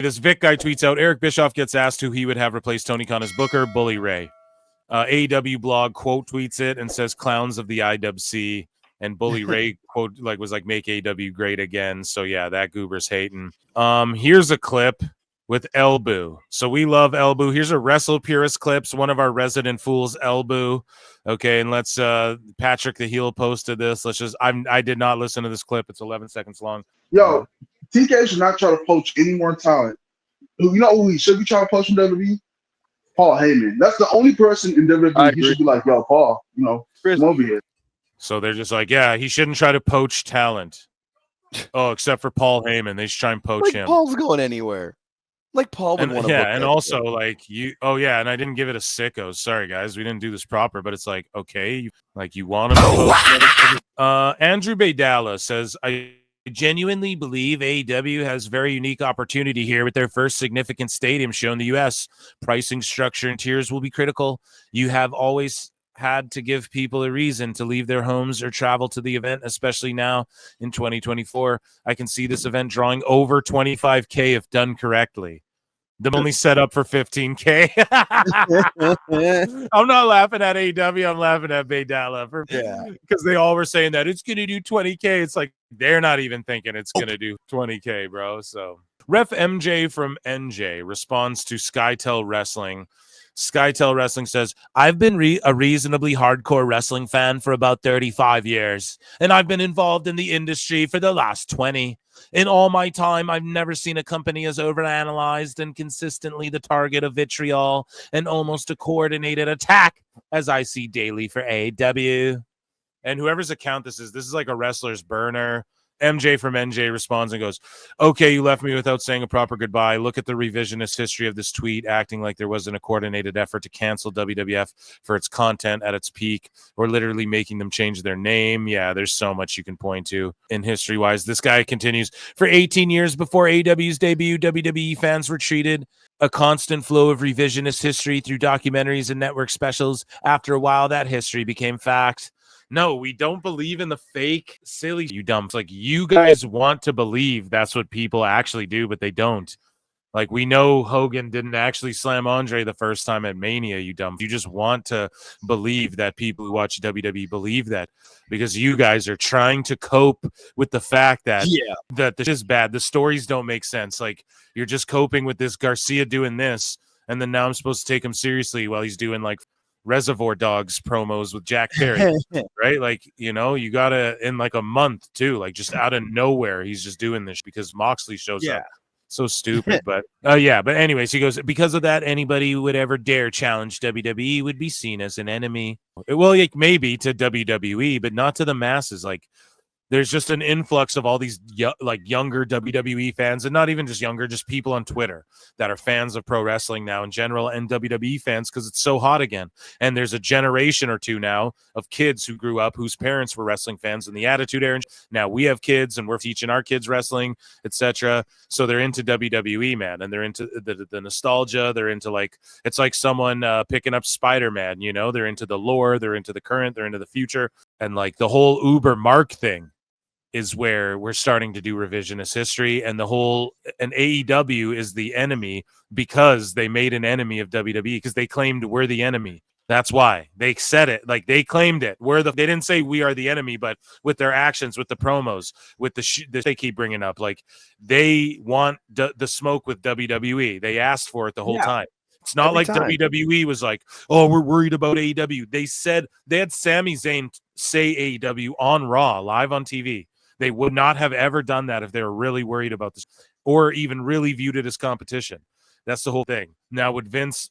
This Vic guy tweets out, Eric Bischoff gets asked who he would have replace Tony Khan as Booker, Bully Ray. AEW blog quote tweets it and says clowns of the IWC, and Bully Ray quote was like make AEW great again. So yeah, that goober's hating. Here's a clip with Elbu. So we love Elbu. Here's a Wrestle Purist clips, one of our resident fools, Elbu. Okay, and let's Patrick the Heel posted this. I did not listen to this clip. It's 11 seconds long. Yo, TK should not try to poach any more talent. You know who he should be trying to poach from WWE? Paul Heyman. That's the only person in WWE he should be like, yo, Paul, come over here. So they're just like, yeah, he shouldn't try to poach talent. Oh, except for Paul Heyman. They should try and poach him. Paul's going anywhere. Like Paul would want to. Yeah, and also like you. Oh yeah, and I didn't give it a sicko. Sorry guys, we didn't do this proper. But it's like, okay, you want to. Andrew Baydala says, I genuinely believe AEW has very unique opportunity here with their first significant stadium show in the U.S. Pricing structure and tiers will be critical. You have always had to give people a reason to leave their homes or travel to the event, especially now in 2024. I can see this event drawing over 25K if done correctly. The only set up for 15K. I'm not laughing at AEW. I'm laughing at Baydala because they all were saying that it's going to do 20K. It's like they're not even thinking it's going to do 20K, bro. So Ref MJ from NJ responds to SkyTel Wrestling. SkyTel Wrestling says, I've been a reasonably hardcore wrestling fan for about 35 years, and I've been involved in the industry for the last 20. In all my time, I've never seen a company as overanalyzed and consistently the target of vitriol and almost a coordinated attack as I see daily for AEW. And whoever's account this is like a wrestler's burner. MJ from NJ responds and goes, okay, you left me without saying a proper goodbye. Look at the revisionist history of this tweet, acting like there wasn't a coordinated effort to cancel WWF for its content at its peak, or literally making them change their name. Yeah, there's so much you can point to in history-wise. This guy continues, for 18 years before AEW's debut, WWE fans were treated a constant flow of revisionist history through documentaries and network specials. After a while, that history became fact. No, we don't believe in the fake, silly, you dumb. Like, you guys want to believe that's what people actually do, but they don't. Like, we know Hogan didn't actually slam Andre the first time at Mania, you dumb. You just want to believe that people who watch WWE believe that because you guys are trying to cope with the fact that that this is bad. The stories don't make sense. Like, you're just coping with this Garcia doing this, and then now I'm supposed to take him seriously while he's doing, like, Reservoir Dogs promos with Jack Perry, right? Like, you gotta, in like a month too, like just out of nowhere, he's just doing this because Moxley shows up. So stupid, but but anyways, he goes, because of that, anybody who would ever dare challenge WWE would be seen as an enemy. Well, like, maybe to WWE, but not to the masses. Like, there's just an influx of all these younger WWE fans, and not even just younger, just people on Twitter that are fans of pro wrestling now in general, and WWE fans because it's so hot again. And there's a generation or two now of kids who grew up whose parents were wrestling fans in the Attitude Era. Now we have kids and we're teaching our kids wrestling, etc. So they're into WWE, man, and they're into the nostalgia. They're into, like, it's like someone picking up Spider-Man, they're into the lore, they're into the current, they're into the future, and like the whole Uber Mark thing is where we're starting to do revisionist history, and AEW is the enemy because they made an enemy of WWE because they claimed we're the enemy. That's why they said it. Like, they claimed it. They didn't say we are the enemy, but with their actions, with the promos, with they keep bringing up, like, they want the smoke with WWE. They asked for it the whole time. It's not like WWE was like, oh, we're worried about AEW. They said they had Sami Zayn say AEW on Raw, live on TV. They would not have ever done that if they were really worried about this or even really viewed it as competition. That's the whole thing. Now, would Vince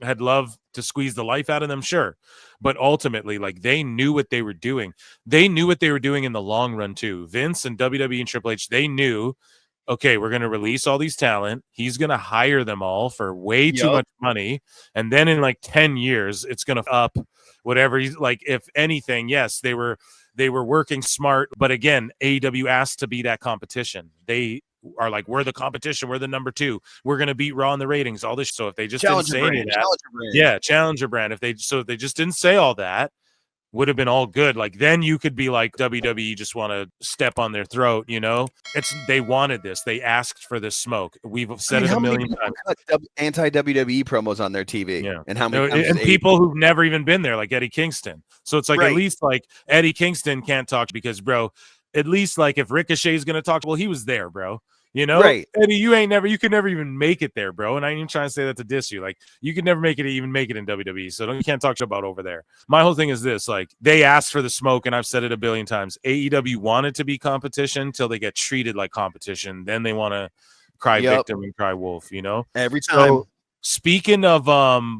had loved to squeeze the life out of them? Sure. But ultimately, like, they knew what they were doing. They knew what they were doing in the long run, too. Vince and WWE and Triple H, they knew, okay, we're going to release all these talent. He's going to hire them all for way too much money. And then in like 10 years, it's going to up whatever he's like. If anything, yes, they were working smart. But again, AEW asked to be that competition. They are like, we're the competition. We're the number 2. We're going to beat Raw in the ratings, all this. So if they just didn't say any of that, Challenger brand. If they just didn't say all that, would have been all good. Like then you could be like WWE just want to step on their throat, you know? They wanted this. They asked for this smoke. We've said it a million times. Anti-WWE promos on their TV. Yeah. And how many and people who've never even been there, like Eddie Kingston. So it's like Right. at least like Eddie Kingston can't talk because, bro, at least like if Ricochet's gonna talk, well, he was there, bro. You know, Right. Eddie, you could never even make it there, bro. And I ain't even trying to say that to diss you. Like, you could never make it in WWE. So you can't talk shit about over there. My whole thing is this: like, they asked for the smoke, and I've said it a billion times. AEW wanted to be competition till they get treated like competition. Then they want to cry victim and cry wolf. You know, every time. So, speaking of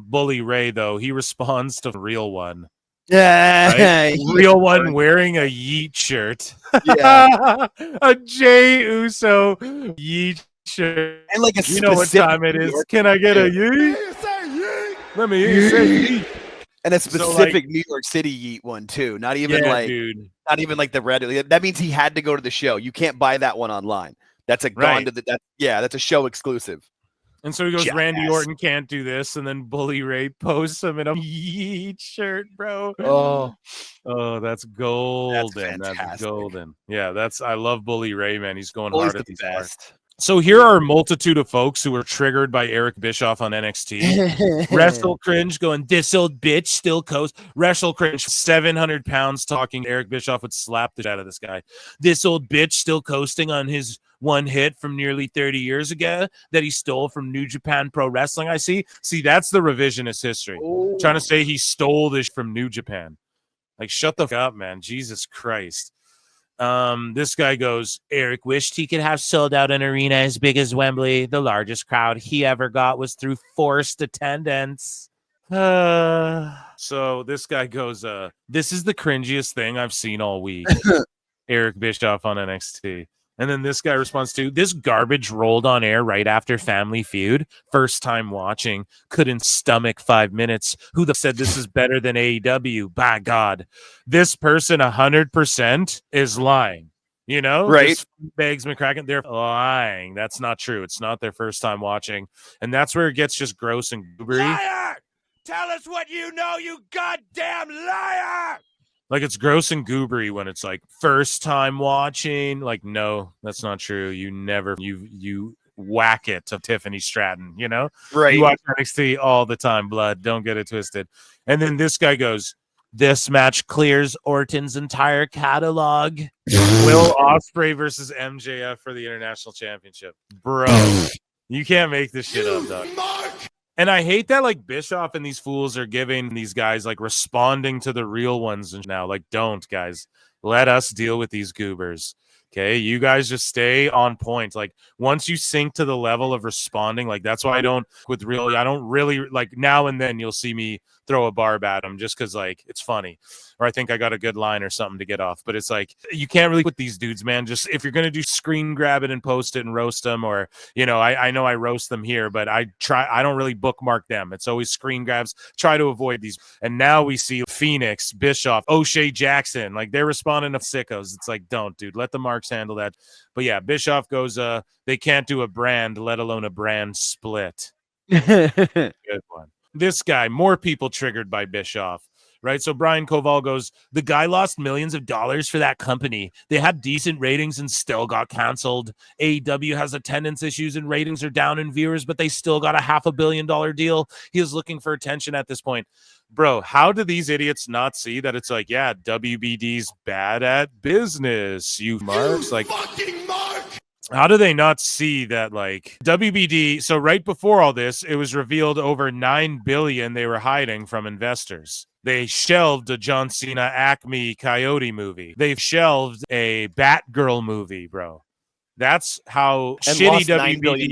Bully Ray, though, he responds to the real one. Yeah, right? Real one wearing a Yeet shirt. Yeah. A Jey Uso Yeet shirt. And like you know what time it is. Can I get a Yeet? Let me hear you say Yeet. And a specific New York City Yeet one too. Not even not even like the red. That means he had to go to the show. You can't buy that one online. That's a gone to the that's a show exclusive. And so he goes, Randy Orton can't do this. And then Bully Ray posts him in a Yeet shirt, bro. Oh, that's golden. That's golden. Yeah, I love Bully Ray, man. He's going hard at these best. So here are a multitude of folks who were triggered by Eric Bischoff on NXT. Wrestle Cringe going, this old bitch still coast. Wrestle Cringe, 700 pounds talking. Eric Bischoff would slap the shit out of this guy. This old bitch still coasting on his one hit from nearly 30 years ago that he stole from New Japan Pro Wrestling. I see, that's the revisionist history. Trying to say he stole this from New Japan. Like, shut the fuck up, man. Jesus Christ. This guy goes, Eric wished he could have sold out an arena as big as Wembley. The largest crowd he ever got was through forced attendance. So this guy goes, this is the cringiest thing I've seen all week. Eric Bischoff on NXT. And then this guy responds to, this garbage rolled on air right after Family Feud. First time watching. Couldn't stomach 5 minutes. Who said this is better than AEW? By God. This person 100% is lying. You know? Right. Beggs McCracken, they're lying. That's not true. It's not their first time watching. And that's where it gets just gross and goobery. Liar! Tell us what you know, you goddamn liar! Like, it's gross and goobery when it's like first time watching. Like, no, that's not true. You never, you whack it to Tiffany Stratton, you know? Right. You watch NXT all the time, blood. Don't get it twisted. And then this guy goes, this match clears Orton's entire catalog. Will Ospreay versus MJF for the International Championship. Bro, you can't make this shit up, dog. And I hate that, like, Bischoff and these fools are giving these guys, like, responding to the real ones now. Like, don't, guys. Let us deal with these goobers. Okay? You guys just stay on point. Like, once you sink to the level of responding, like, that's why I don't really, like, now and then you'll see me throw a barb at them just because, like, it's funny. Or I think I got a good line or something to get off. But it's like, you can't really put these dudes, man. Just if you're going to do screen grab it and post it and roast them, or, you know, I know I roast them here, but I don't really bookmark them. It's always screen grabs. Try to avoid these. And now we see Phoenix, Bischoff, O'Shea Jackson. Like, they're responding to sickos. It's like, don't, dude. Let the marks handle that. But yeah, Bischoff goes, they can't do a brand, let alone a brand split. Good one. This guy, more people triggered by Bischoff. Right. So Brian Koval goes, the guy lost millions of dollars for that company. They had decent ratings and still got canceled. AEW has attendance issues and ratings are down in viewers, but they still got a $500 million deal. He was looking for attention at this point. Bro, how do these idiots not see that it's like, yeah, WBD's bad at business, you marks? Like, fucking mark! How do they not see that, like, WBD? So right before all this, it was revealed over $9 billion they were hiding from investors. They shelved a John Cena Acme Coyote movie. They've shelved a Batgirl movie, bro. That's how shitty WBD. $9 billion.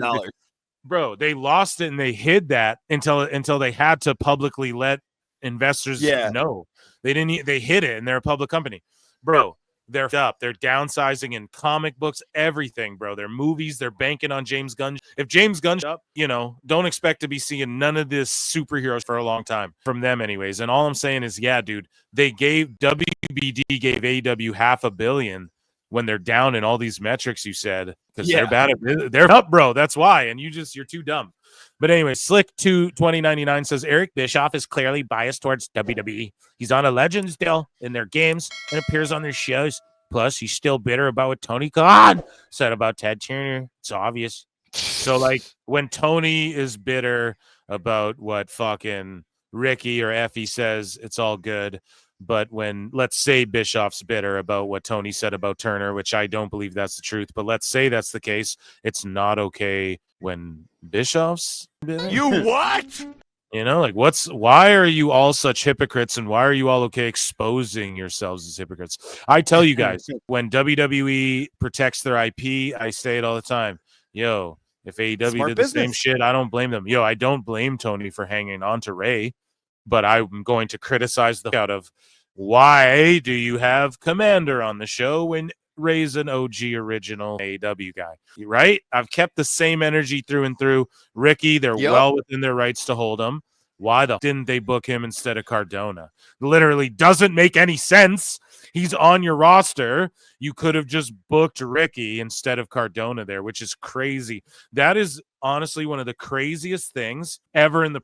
Bro, they lost it and they hid that until they had to publicly let investors know. They didn't. They hid it, and they're a public company, bro. They're up. They're downsizing in comic books, everything, bro. Their movies, they're banking on James Gunn. If James Gunn's up, you know, don't expect to be seeing none of this superheroes for a long time from them anyways. And all I'm saying is, yeah, dude, WBD gave AEW $500 million when they're down in all these metrics you said, because they're bad at they're up, bro. That's why. And you're too dumb. But anyway, Slick22099 says Eric Bischoff is clearly biased towards WWE. He's on a Legends deal in their games and appears on their shows. Plus, he's still bitter about what Tony Khan said about Ted Turner. It's obvious. So, like, when Tony is bitter about what fucking Ricky or Effie says, it's all good. But when, let's say, Bischoff's bitter about what Tony said about Turner, which I don't believe that's the truth, but let's say that's the case, it's not okay when Bischoff's bitter. You what? You know, like, why are you all such hypocrites, and why are you all okay exposing yourselves as hypocrites? I tell you guys, when WWE protects their IP, I say it all the time. Yo, if AEW did the same shit, I don't blame them. Yo, I don't blame Tony for hanging on to Rey, but I'm going to criticize the out of why do you have Commander on the show when Rey's an OG original AEW guy, right? I've kept the same energy through and through. Ricky, they're well within their rights to hold him. Why didn't they book him instead of Cardona? Literally doesn't make any sense. He's on your roster. You could have just booked Ricky instead of Cardona there, which is crazy. That is honestly one of the craziest things ever in the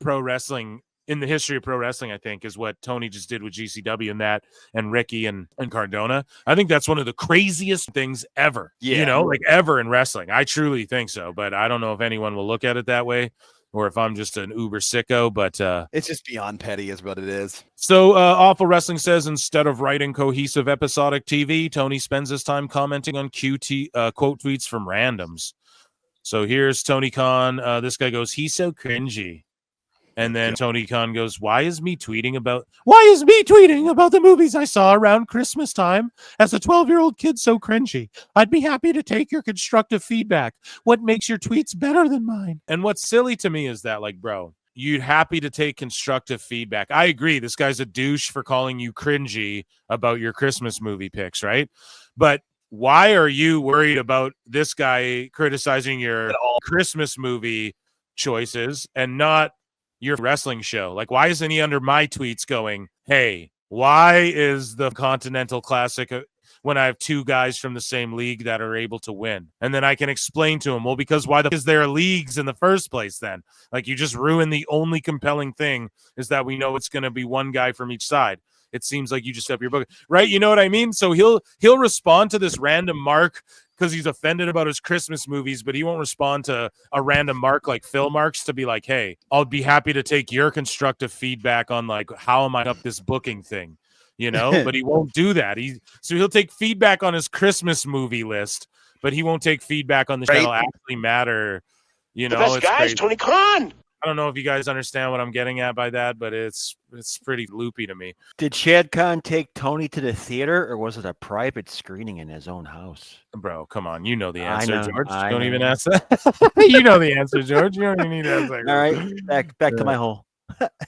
history of pro wrestling, I think, is what Tony just did with GCW and Ricky and Cardona. I think that's one of the craziest things ever, like ever in wrestling. I truly think so, but I don't know if anyone will look at it that way or if I'm just an uber sicko, but it's just beyond petty is what it is. So Awful Wrestling says, instead of writing cohesive episodic TV, Tony spends his time commenting on quote tweets from randoms. So here's Tony Khan. This guy goes, he's so cringy. And then Tony Khan goes, why is me tweeting about the movies I saw around Christmas time? As a 12-year-old kid, so cringy. I'd be happy to take your constructive feedback. What makes your tweets better than mine? And what's silly to me is that, like, bro, you're happy to take constructive feedback. I agree. This guy's a douche for calling you cringy about your Christmas movie picks, right? But why are you worried about this guy criticizing your Christmas movie choices and not your wrestling show? Like, why isn't he under my tweets going, hey, why is the Continental Classic when I have two guys from the same league that are able to win? And then I can explain to him, well, because why is there leagues in the first place then? Like, you just ruined the only compelling thing is that we know it's going to be one guy from each side. It seems like you just up your book, right? You know what I mean? So he'll respond to this random mark because he's offended about his Christmas movies, but he won't respond to a random mark like Phil Marks to be like, hey, I'll be happy to take your constructive feedback on, like, how am I up this booking thing, but he won't do that. So he'll take feedback on his Christmas movie list, but he won't take feedback on the show that'll actually matter. The best guy is Tony Khan. I don't know if you guys understand what I'm getting at by that, but it's pretty loopy to me. Did Shad Khan take Tony to the theater, or was it a private screening in his own house? Bro, come on. You know the answer, George. Don't even ask that. You know the answer, George. You don't even need to ask that. All right, back to my hole.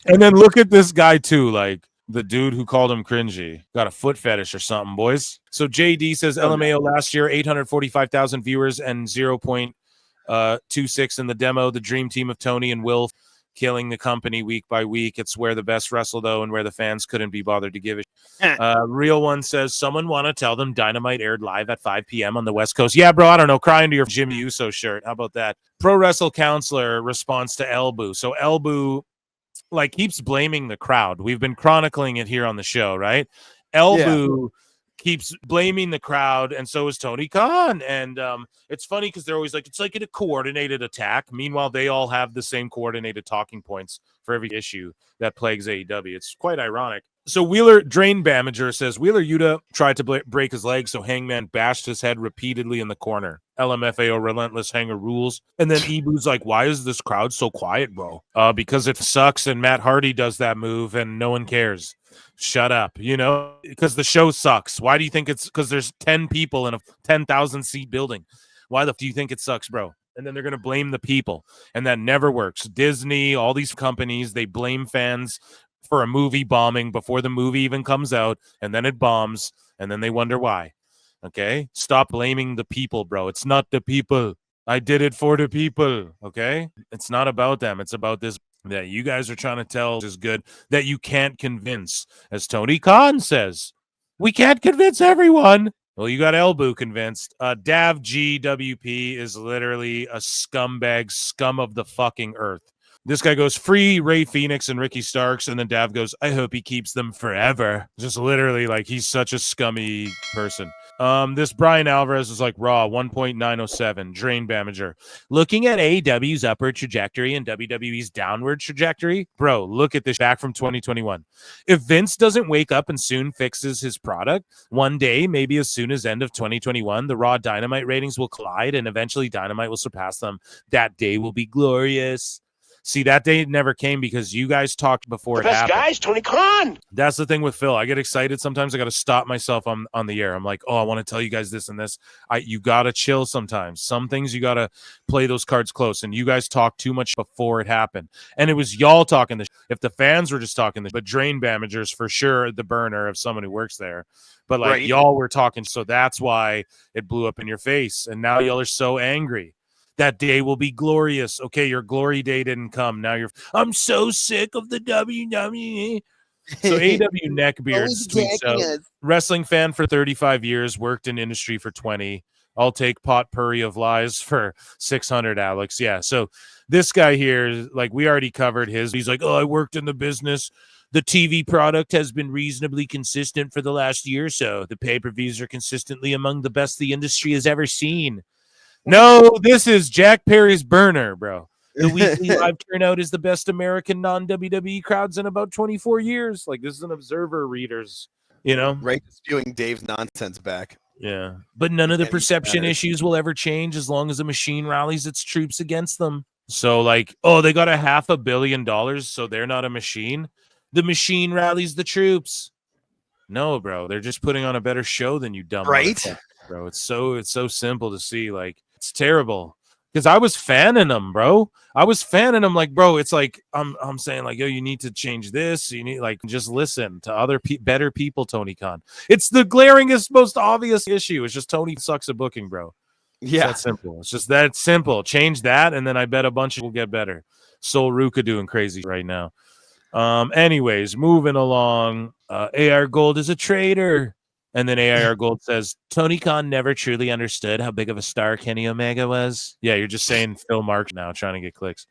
And then look at this guy, too. Like, the dude who called him cringy. Got a foot fetish or something, boys. So JD says LMAO last year, 845,000 viewers and 0.26 in the demo. The dream team of Tony and Will killing the company week by week. It's where the best wrestle, though, and where the fans couldn't be bothered to give it. Real One says, someone want to tell them Dynamite aired live at 5 p.m. on the West Coast. Yeah, bro, I don't know. Crying to your Jimmy Uso shirt. How about that? Pro Wrestle Counselor responds to Elbu. So Elbu, like, keeps blaming the crowd. We've been chronicling it here on the show, right? Elbu keeps blaming the crowd, and so is Tony Khan. And it's funny because they're always like, it's like a coordinated attack. Meanwhile, they all have the same coordinated talking points for every issue that plagues AEW. It's quite ironic. So Wheeler Drain Bamager says, Wheeler Yuta tried to break his leg, so Hangman bashed his head repeatedly in the corner. LMFAO Relentless Hanger rules. And then Ibu's like, why is this crowd so quiet, bro? Because it sucks, and Matt Hardy does that move, and no one cares. Shut up, because the show sucks. Why do you think it's because there's 10 people in a 10,000 seat building? Why do you think it sucks, bro? And then they're going to blame the people, and that never works. Disney, all these companies, they blame fans for a movie bombing before the movie even comes out, and then it bombs, and then they wonder why. Okay? Stop blaming the people, bro. It's not the people. I did it for the people, okay? It's not about them. It's about this that you guys are trying to tell is good that you can't convince. As Tony Khan says, we can't convince everyone. Well, you got Elboo convinced. Dav GWP is literally a scumbag, scum of the fucking earth. This guy goes, free Rey Fenix and Ricky Starks, and then Dav goes, I hope he keeps them forever. Just literally, like, he's such a scummy person. This Brian Alvarez is like, Raw 1.907, Drain Bamager. Looking at AEW's upward trajectory and WWE's downward trajectory, bro, look at this back from 2021. If Vince doesn't wake up and soon fixes his product, one day, maybe as soon as end of 2021, the Raw Dynamite ratings will collide and eventually Dynamite will surpass them. That day will be glorious. See, that day never came because you guys talked before it happened. Guys, Tony Khan. That's the thing with Phil. I get excited. Sometimes I got to stop myself on the air. I'm like, oh, I want to tell you guys this and this. You got to chill sometimes. Some things you got to play those cards close. And you guys talked too much before it happened. And it was y'all talking this. If the fans were just talking this, but Drain Bamagers for sure the burner of someone who works there. But like y'all were talking. So that's why it blew up in your face. And now y'all are so angry. That day will be glorious. Okay, your glory day didn't come. Now I'm so sick of the WWE. So AEW Neckbeards tweets out, wrestling fan for 35 years, worked in industry for 20. I'll take potpourri of lies for 600, Alex. Yeah, so this guy here, like we already covered his. He's like, oh, I worked in the business. The TV product has been reasonably consistent for the last year or so. The pay-per-views are consistently among the best the industry has ever seen. No, this is Jack Perry's burner, bro. The weekly live turnout is the best American non-WWE crowds in about 24 years. Like, this is an Observer readers, Right, spewing Dave's nonsense back. Yeah. But none of the perception issues will ever change as long as the machine rallies its troops against them. So, like, oh, they got $500 million, so they're not a machine. The machine rallies the troops. No, bro. They're just putting on a better show than you dumb. Right? Bro, it's so simple to see. Like, it's terrible because I was fanning them, bro. I was fanning them like, bro, it's like I'm saying like, yo, you need to change this. You need like just listen to other better people, Tony Khan. It's the glaringest, most obvious issue. It's just Tony sucks at booking, bro. Yeah, it's that simple. It's just that simple. Change that, and then I bet a bunch of will get better. Sol Ruka doing crazy right now. Anyways, moving along. AR Gold is a traitor. And then AIR Gold says, Tony Khan never truly understood how big of a star Kenny Omega was. Yeah, you're just saying Phil Marks now, trying to get clicks.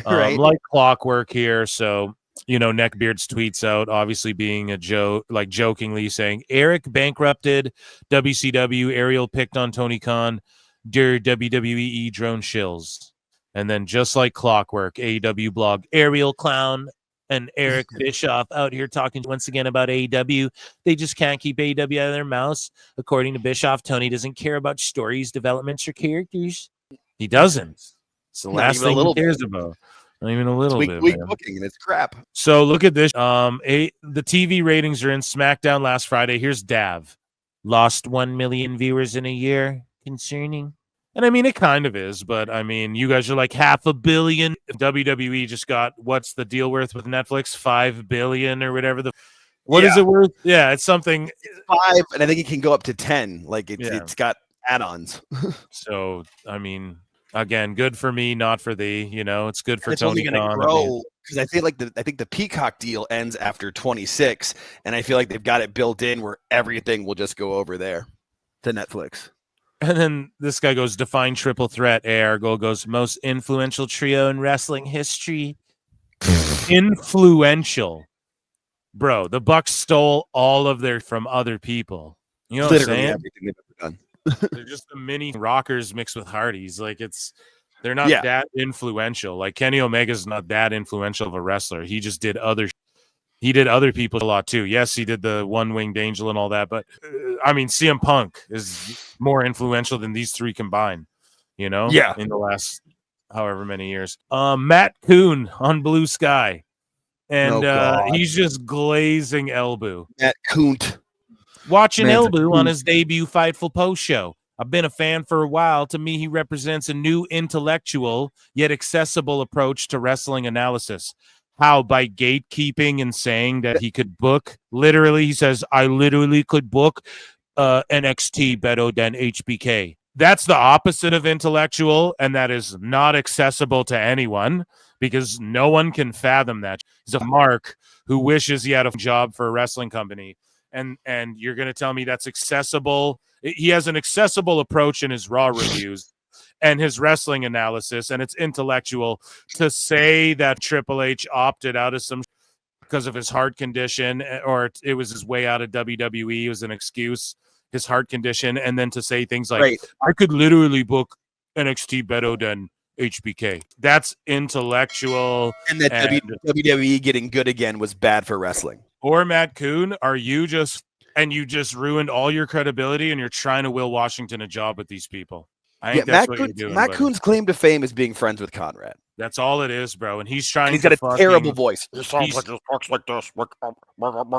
Right. Like clockwork here. So, Neckbeards tweets out, obviously being a joke, like jokingly saying, Eric bankrupted WCW. Ariel picked on Tony Khan. Dear WWE drone shills. And then just like clockwork, AEW blog, Ariel clown. And Eric Bischoff out here talking once again about AEW. They just can't keep AEW out of their mouths. According to Bischoff, Tony doesn't care about stories, developments, or characters. He doesn't. It's the last thing he cares about. Not even a little bit. Weak booking, and it's crap. So look at this. The TV ratings are in. SmackDown last Friday. Here's Dav. Lost 1 million viewers in a year. Concerning. And I mean, it kind of is, but I mean, you guys are like $500 million. WWE just got, what's the deal worth with Netflix? $5 billion or whatever. What is it worth? Yeah, it's something. It's 5, and I think it can go up to 10. Like it's got add-ons. So I mean, again, good for me, not for thee. It's good for Tony Khan. Grow because I feel like I think the Peacock deal ends after 26, and I feel like they've got it built in where everything will just go over there to Netflix. And then this guy goes, define triple threat. AR goes, most influential trio in wrestling history. Influential. Bro, the Bucks stole all of their from other people. You know what I'm saying? Everything they've ever done. They're just the mini rockers mixed with Hardys. Like they're not that influential. Like Kenny Omega's not that influential of a wrestler. He just did other people a lot too. Yes, he did the one-winged angel and all that, but I mean, CM Punk is more influential than these three combined, in the last however many years. Matt Kuhn on Blue Sky, and he's just glazing Elboo. Matt Kuhn. Watching Elboo on his debut Fightful post show. I've been a fan for a while. To me, he represents a new intellectual yet accessible approach to wrestling analysis. How by gatekeeping and saying that he could book, literally, he says, I literally could book NXT better than HBK. That's the opposite of intellectual, and that is not accessible to anyone because no one can fathom that. He's a mark who wishes he had a job for a wrestling company and you're going to tell me that's accessible. He has an accessible approach in his Raw reviews and his wrestling analysis, and it's intellectual. To say that Triple H opted out of some because of his heart condition, or it was his way out of WWE, was an excuse, his heart condition, and then to say things like, I could literally book NXT better than HBK. That's intellectual. And that WWE getting good again was bad for wrestling. Or Matt Kuhn, you just ruined all your credibility, and you're trying to Will Washington a job with these people. I think that's what you're doing. Matt Kuhn's claim to fame is being friends with Conrad. That's all it is, bro. And he's trying. And he's got a terrible voice. He sounds like this, talks like this.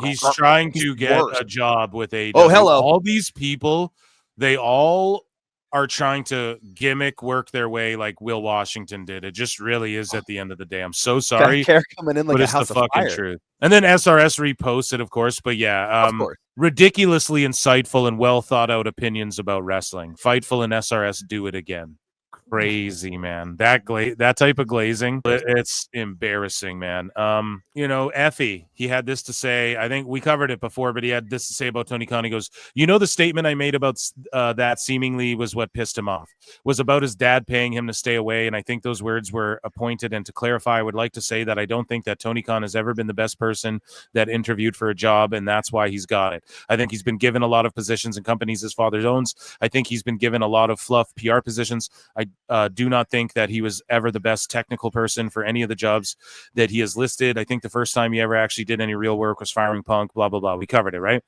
He's trying to get a job with AEW. Oh, hello! All these people, they all are trying to gimmick work their way like Will Washington did. It just really is at the end of the day. I'm so sorry. Coming in like but it's the fucking truth. And then SRS reposted, of course. But yeah, ridiculously insightful and well thought out opinions about wrestling. Fightful and SRS do it again. Crazy, man. That type of glazing, it's embarrassing, man. Effie, he had this to say. I think we covered it before, but he had this to say about Tony Khan. He goes, the statement I made about that seemingly was what pissed him off, was about his dad paying him to stay away. And I think those words were appointed. And to clarify, I would like to say that I don't think that Tony Khan has ever been the best person that interviewed for a job, and that's why he's got it. I think he's been given a lot of positions in companies his father owns. I think he's been given a lot of fluff PR positions. I do not think that he was ever the best technical person for any of the jobs that he has listed. I think the first time he ever actually did any real work was firing Punk, blah, blah, blah. We covered it, right?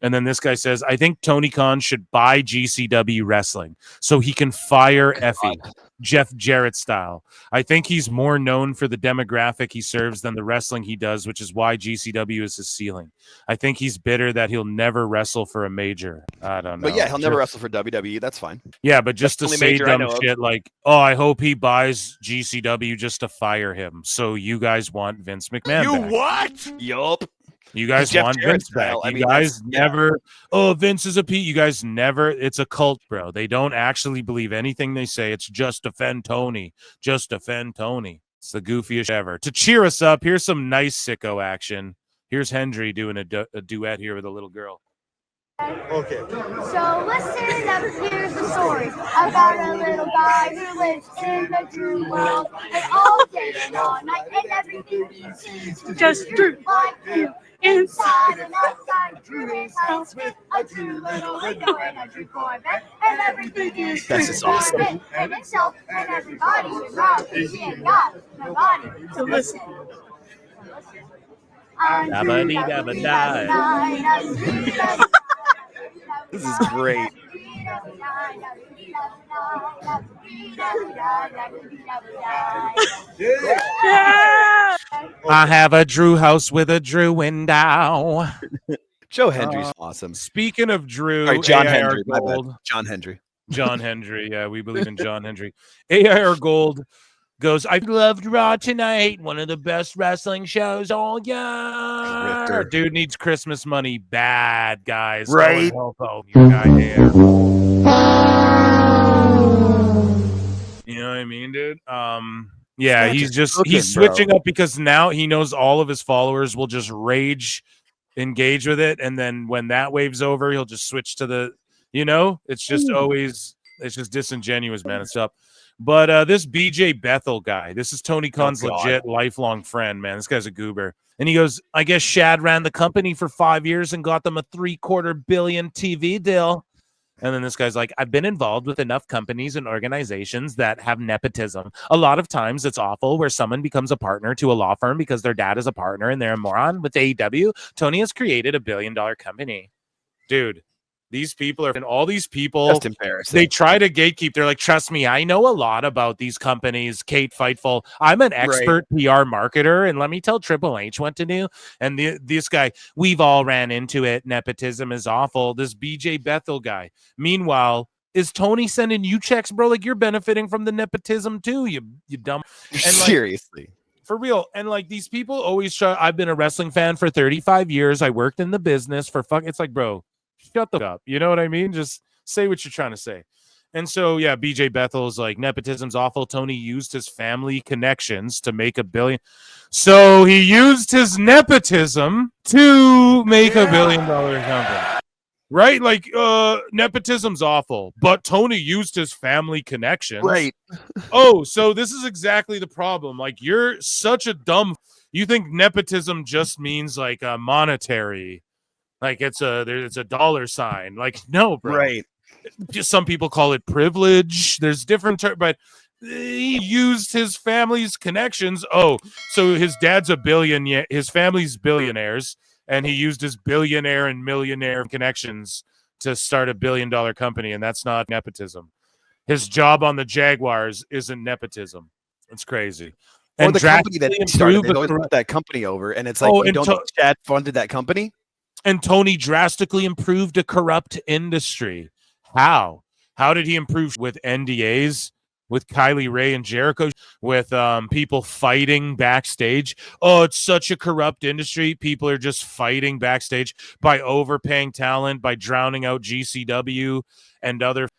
And then this guy says, I think Tony Khan should buy GCW Wrestling so he can fire Effie, Jeff Jarrett style. I think he's more known for the demographic he serves than the wrestling he does, which is why GCW is his ceiling. I think he's bitter that he'll never wrestle for a major. I don't know. But yeah, he'll never wrestle for WWE. That's fine. Yeah, but just to say dumb shit like, I hope he buys GCW just to fire him. So you guys want Vince McMahon back. What? Yup. You guys want Vince back. You guys never, Vince is a Pete. You guys never, it's a cult, bro. They don't actually believe anything they say. It's just defend Tony. Just defend Tony. It's the goofiest ever. To cheer us up, here's some nice sicko action. Here's Hendry doing a duet here with a little girl. Okay. So listen up, here's the story about a little guy who lives in the true world, and all day and all night, and everything he sees is just true, like you. Inside and outside, Drew his house with a true little window and a true Corvette, and everything is true. This is awesome. And itself, and everybody around, and she ain't got nobody to listen. This is great. Yeah. I have a Drew house with a Drew window. Joe Hendry's awesome. Speaking of Drew, sorry, John Hendry. John Hendry. John Hendry. Yeah, we believe in John Hendry. AIR Gold goes, I loved Raw tonight. One of the best wrestling shows all year. Dude needs Christmas money bad, guys. Right. Your guy here. You know what I mean, dude? Yeah, he's switching up because now he knows all of his followers will just rage engage with it, and then when that wave's over, he'll just switch to the, it's just always, it's just disingenuous, man. It's up. But this BJ Bethel guy, this is Tony Khan's legit lifelong friend, man. This guy's a goober. And he goes, I guess Shad ran the company for 5 years and got them a $750 million TV deal. And then this guy's like, I've been involved with enough companies and organizations that have nepotism. A lot of times it's awful where someone becomes a partner to a law firm because their dad is a partner and they're a moron. With AEW, Tony has created $1 billion company. Dude, these people are, and all these people, just embarrassing. They try to gatekeep. They're like, trust me, I know a lot about these companies. Kate Fightful, I'm an expert PR marketer, and let me tell Triple H what to do. And this guy, we've all ran into it. Nepotism is awful. This BJ Bethel guy. Meanwhile, is Tony sending you checks, bro? Like, you're benefiting from the nepotism too, you dumb. And seriously. For real. And like, these people always try. I've been a wrestling fan for 35 years. I worked in the business for It's like, bro, shut the fuck up. You know what I mean? Just say what you're trying to say. And so, yeah, BJ Bethel's like, nepotism's awful. Tony used his family connections to make $1 billion. So he used his nepotism to make $1 billion company. Right? Like, nepotism's awful, but Tony used his family connections. Right. Oh, so this is exactly the problem. Like, you're such a dumb. You think nepotism just means like a monetary, like it's a dollar sign. Like, no, bro. Right. Just some people call it privilege. There's different terms, but he used his family's connections. Oh, so his dad's a billionaire. His family's billionaires, and he used his billionaire and millionaire connections to start $1 billion company, and that's not nepotism. His job on the Jaguars isn't nepotism. It's crazy. Or And the company that he started, they always the- put that company over, and it's like, Oh, you and don't to- think Chad funded that company? And Tony drastically improved a corrupt industry. How? How did he improve with NDAs, with Kylie Ray and Jericho, with people fighting backstage? Oh, it's such a corrupt industry. People are just fighting backstage by overpaying talent, by drowning out GCW and other,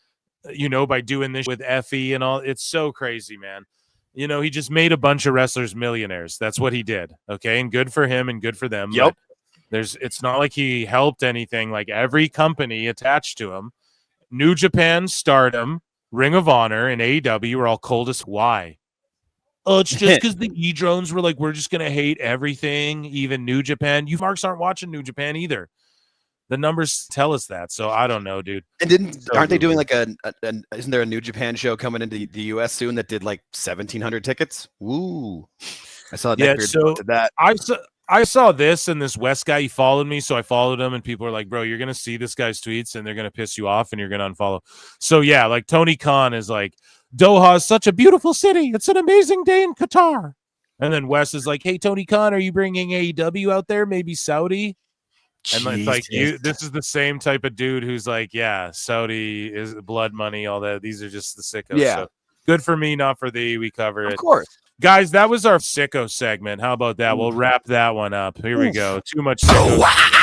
by doing this with Effie and all. It's so crazy, man. He just made a bunch of wrestlers millionaires. That's what he did. Okay. And good for him and good for them. Yep. It's not like he helped anything. Like every company attached to him, New Japan, Stardom, Ring of Honor, and AEW were all cold as why? Oh, it's just because the E-drones were like, we're just going to hate everything, even New Japan. You marks aren't watching New Japan either. The numbers tell us that. So I don't know, dude. And aren't they doing like isn't there a New Japan show coming into the US soon that did like 1,700 tickets? Woo. I saw that. I saw this, and this West guy, he followed me, so I followed him, and people are like, bro, you're going to see this guy's tweets, and they're going to piss you off, and you're going to unfollow. So, yeah, like Tony Khan is like, Doha is such a beautiful city. It's an amazing day in Qatar. And then Wes is like, hey, Tony Khan, are you bringing AEW out there? Maybe Saudi? And it's like, this is the same type of dude who's like, yeah, Saudi is blood money, all that. These are just the sickos. Yeah. So good for me, not for thee. We cover it. Of course. Guys, that was our sicko segment. How about that? We'll wrap that one up. Here we go. Too much sicko.